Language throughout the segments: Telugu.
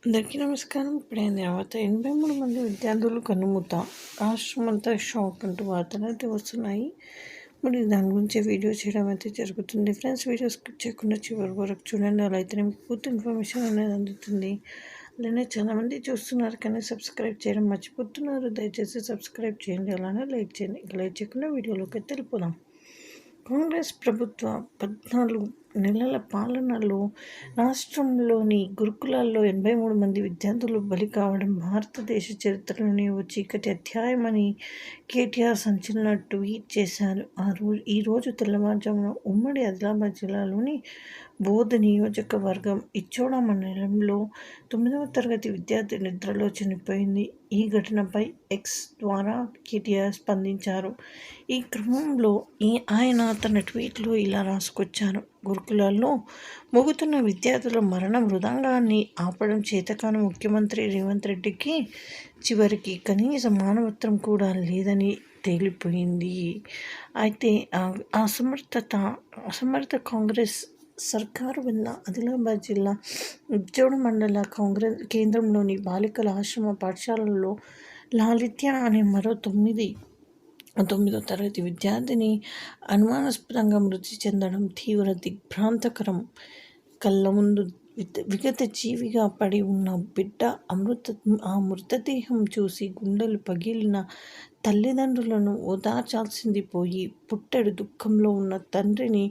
అందరికీ నమస్కారం. ఇప్పుడైన తర్వాత 83 మంది విద్యార్థులు కన్నుమూత. రాష్ట్రమంతా షాక్ అంటూ వార్తలైతే వస్తున్నాయి. మరి దాని గురించి వీడియో చేయడం అయితే జరుగుతుంది. ఫ్రెండ్స్, వీడియో స్కిప్ చేయకుండా చివరి వరకు చూడండి. అలా అయితేనే మీకు పూర్తి ఇన్ఫర్మేషన్ అనేది అందుతుంది. అలానే చాలామంది చూస్తున్నారు కానీ సబ్స్క్రైబ్ చేయడం మర్చిపోతున్నారు. దయచేసి సబ్స్క్రైబ్ చేయండి. అలానే లైక్ చేయండి. ఇక లైక్ చేయకుండా వీడియోలోకి వెళ్ళిపోదాం. కాంగ్రెస్ ప్రభుత్వ 14 నెలల పాలనలో రాష్ట్రంలోని గురుకులాల్లో 83 మంది విద్యార్థులు బలి కావడం భారతదేశ చరిత్రలోనే ఓ చీకటి అధ్యాయమని కేటీఆర్ సంచలన ట్వీట్ చేశారు. ఈరోజు తెల్లవారుజామున ఉమ్మడి ఆదిలాబాద్ జిల్లాలోని బోధ్ నియోజకవర్గం ఇచ్చోడ మండలంలో 9వ తరగతి విద్యార్థి నిద్రలో చనిపోయింది. ఈ ఘటనపై ఎక్స్ ద్వారా కేటీఆర్ స్పందించారు. ఈ క్రమంలో ఆయన తన ట్వీట్లో ఇలా రాసుకొచ్చారు: గురుకులాల్లో మోగుతున్న విద్యార్థుల మరణ మృదంగాన్ని ఆపడం చేతకాని ముఖ్యమంత్రి రేవంత్ రెడ్డికి చివరికి కనీస మానవత్వం కూడా లేదని తేలిపోయింది. అయితే అసమర్థ కాంగ్రెస్ సర్కారు వల్ల ఆదిలాబాద్ జిల్లా ఇచ్చోడ మండల కాంగ్రెస్ కేంద్రంలోని బాలికల ఆశ్రమ పాఠశాలలో లాలిత్య అనే మరో 9వ తరగతి విద్యార్థిని అనుమానాస్పదంగా మృతి చెందడం తీవ్ర దిగ్భ్రాంతకరం. కళ్ళ ముందు విగత జీవిగా పడి ఉన్న బిడ్డ ఆ మృతదేహం చూసి గుండెలు పగిలిన తల్లిదండ్రులను ఓదార్చాల్సింది పోయి పుట్టెడు దుఃఖంలో ఉన్న తండ్రిని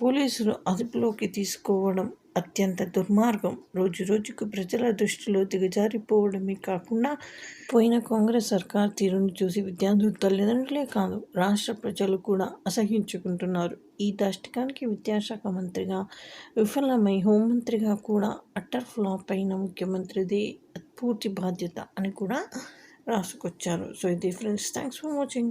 పోలీసులు అదుపులోకి తీసుకోవడం అత్యంత దుర్మార్గం. రోజురోజుకు ప్రజల దృష్టిలో దిగజారిపోవడమే కాకుండా పోయిన కాంగ్రెస్ సర్కార్ తీరును చూసి విద్యార్థులు, తల్లిదండ్రులే కాదు రాష్ట్ర ప్రజలు కూడా అసహించుకుంటున్నారు. ఈ దాష్టికానికి విద్యాశాఖ మంత్రిగా విఫలమై హోంమంత్రిగా కూడా అట్టర్ ఫ్లాప్ అయిన ముఖ్యమంత్రిదే పూర్తి బాధ్యత అని కూడా రాసుకొచ్చారు. సో ఇది ఫ్రెండ్స్, థ్యాంక్స్ ఫర్ వాచింగ్.